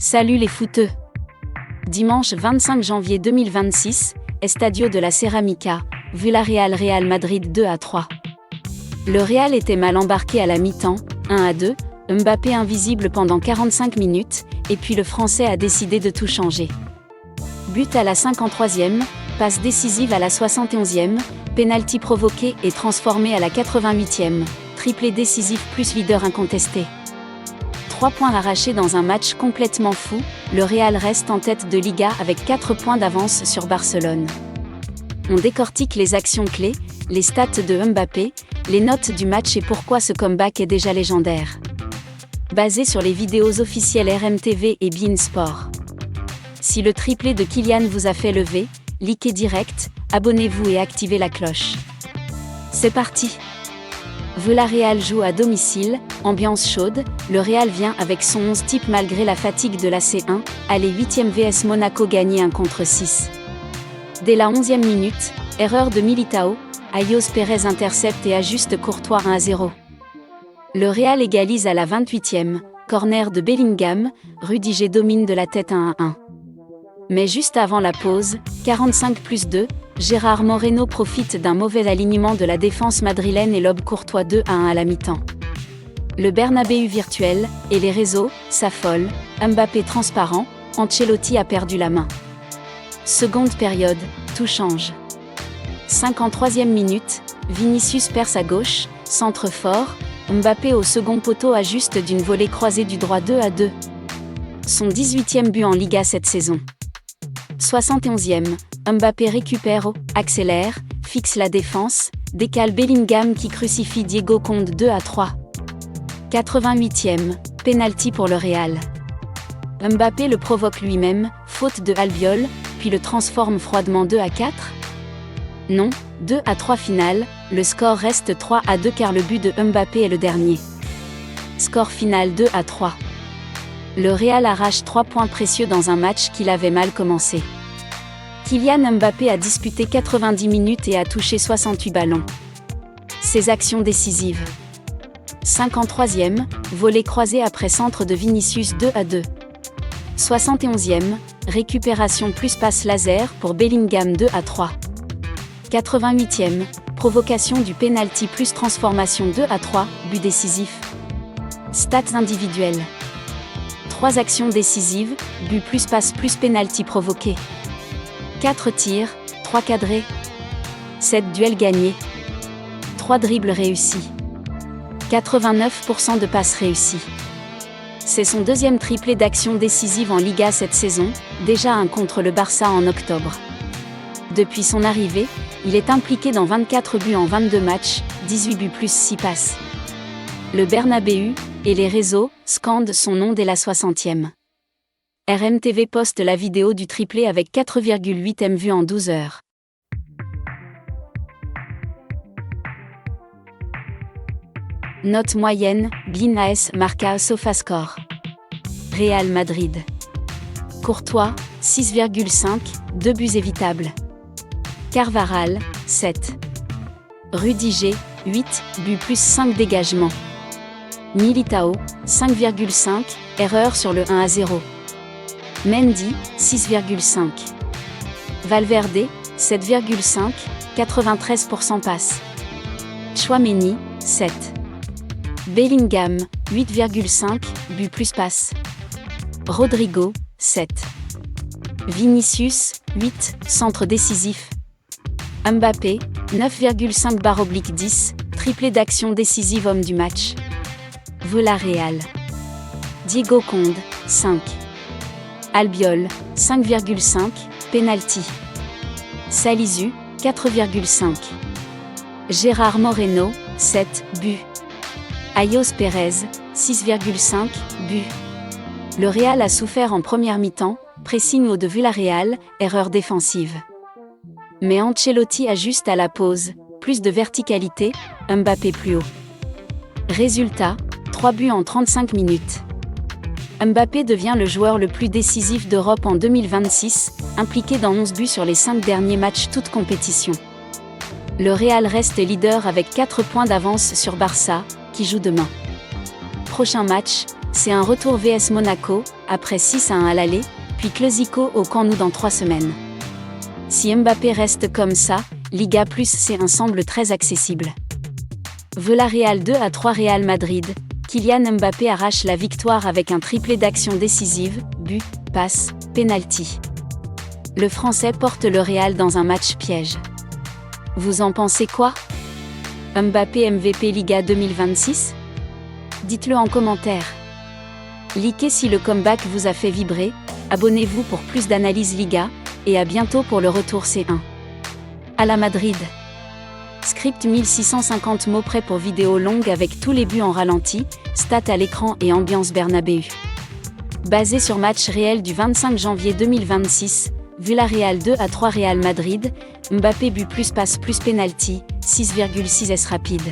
Salut les footeux! Dimanche 25 janvier 2026, Estadio de la Ceramica, Villarreal Real Madrid 2-3. Le Real était mal embarqué à la mi-temps, 1-2, Mbappé invisible pendant 45 minutes, et puis le Français a décidé de tout changer. But à la 53e, passe décisive à la 71e, pénalty provoqué et transformé à la 88e, triplé décisif plus leader incontesté. 3 points arrachés dans un match complètement fou, le Real reste en tête de Liga avec 4 points d'avance sur Barcelone. On décortique les actions clés, les stats de Mbappé, les notes du match et pourquoi ce comeback est déjà légendaire. Basé sur les vidéos officielles RMTV et beIN Sport. Si le triplé de Kylian vous a fait lever, likez direct, abonnez-vous et activez la cloche. C'est parti! Villarreal joue à domicile, ambiance chaude, le Real vient avec son 11 type malgré la fatigue de la C1, allez 8e vs Monaco gagné 1 contre 6. Dès la 11e minute, erreur de Militao, Ayos Pérez intercepte et ajuste Courtois 1-0. Le Real égalise à la 28e, corner de Bellingham, Rudiger domine de la tête 1-1. Mais juste avant la pause, 45+2, Gérard Moreno profite d'un mauvais alignement de la défense madrilène et lobe Courtois 2-1 à la mi-temps. Le Bernabéu virtuel, et les réseaux, s'affolent, Mbappé transparent, Ancelotti a perdu la main. Seconde période, tout change. 53e minute, Vinicius perce à gauche, centre fort, Mbappé au second poteau ajuste d'une volée croisée du droit 2-2. Son 18e but en Liga cette saison. 71e, Mbappé récupère, accélère, fixe la défense, décale Bellingham qui crucifie Diego Conde 2-3. 88e, pénalty pour le Real. Mbappé le provoque lui-même, faute de Albiol, puis le transforme froidement 2-4. Non, 2-3 finale, le score reste 3-2 car le but de Mbappé est le dernier. Score final 2-3. Le Real arrache 3 points précieux dans un match qu'il avait mal commencé. Kylian Mbappé a disputé 90 minutes et a touché 68 ballons. Ses actions décisives. 53e, volée croisée après centre de Vinicius 2-2. 71e, récupération plus passe laser pour Bellingham 2-3. 88e, provocation du pénalty plus transformation 2-3, but décisif. Stats individuelles. 3 actions décisives, but plus passe plus pénalty provoqué. 4 tirs, 3 cadrés. 7 duels gagnés. 3 dribbles réussis. 89% de passes réussies. C'est son deuxième triplé d'actions décisives en Liga cette saison, déjà un contre le Barça en octobre. Depuis son arrivée, il est impliqué dans 24 buts en 22 matchs, 18 buts plus 6 passes. Le Bernabéu, et les réseaux, scandent son nom dès la 60e. RMTV poste la vidéo du triplé avec 4,8 M vues en 12 heures. Note moyenne, beIN AS Marca Sofascore. Real Madrid. Courtois, 6,5, 2 buts évitables. Carvajal, 7. Rudiger, 8, buts plus 5 dégagements. Militao, 5,5, erreur sur le 1-0. Mendy, 6,5. Valverde, 7,5, 93% passe. Tchouaméni, 7. Bellingham, 8,5, but plus passe. Rodrigo, 7. Vinicius, 8, centre décisif. Mbappé, 9,5/10, triplé d'action décisive homme du match. Villarreal. Diego Conde, 5. Albiol, 5,5, pénalty. Salisu, 4,5. Gérard Moreno, 7, buts. Ayos Pérez, 6,5, buts. Le Real a souffert en première mi-temps, pressing au de Villarreal, erreur défensive. Mais Ancelotti ajuste à la pause, plus de verticalité, Mbappé plus haut. Résultat, 3 buts en 35 minutes. Mbappé devient le joueur le plus décisif d'Europe en 2026, impliqué dans 11 buts sur les 5 derniers matchs toutes compétitions. Le Real reste leader avec 4 points d'avance sur Barça, qui joue demain. Prochain match, C'est un retour vs Monaco, après 6-1 à l'aller, puis Clasico au Camp Nou dans 3 semaines. Si Mbappé reste comme ça, Liga plus C1 semble très accessible. Villarreal 2-3 Real Madrid, Kylian Mbappé arrache la victoire avec un triplé d'actions décisives, but, passe, penalty. Le Français porte le Real dans un match piège. Vous en pensez quoi? Mbappé MVP Liga 2026? Dites-le en commentaire. Likez si le comeback vous a fait vibrer, abonnez-vous pour plus d'analyses Liga, et à bientôt pour le retour C1. À la Madrid. Script 1650 mots prêt pour vidéo longue avec tous les buts en ralenti, stats à l'écran et ambiance Bernabéu. Basé sur match réel du 25 janvier 2026, Villarreal 2-3 Real Madrid, Mbappé but plus passe plus penalty, 6,6 S rapide.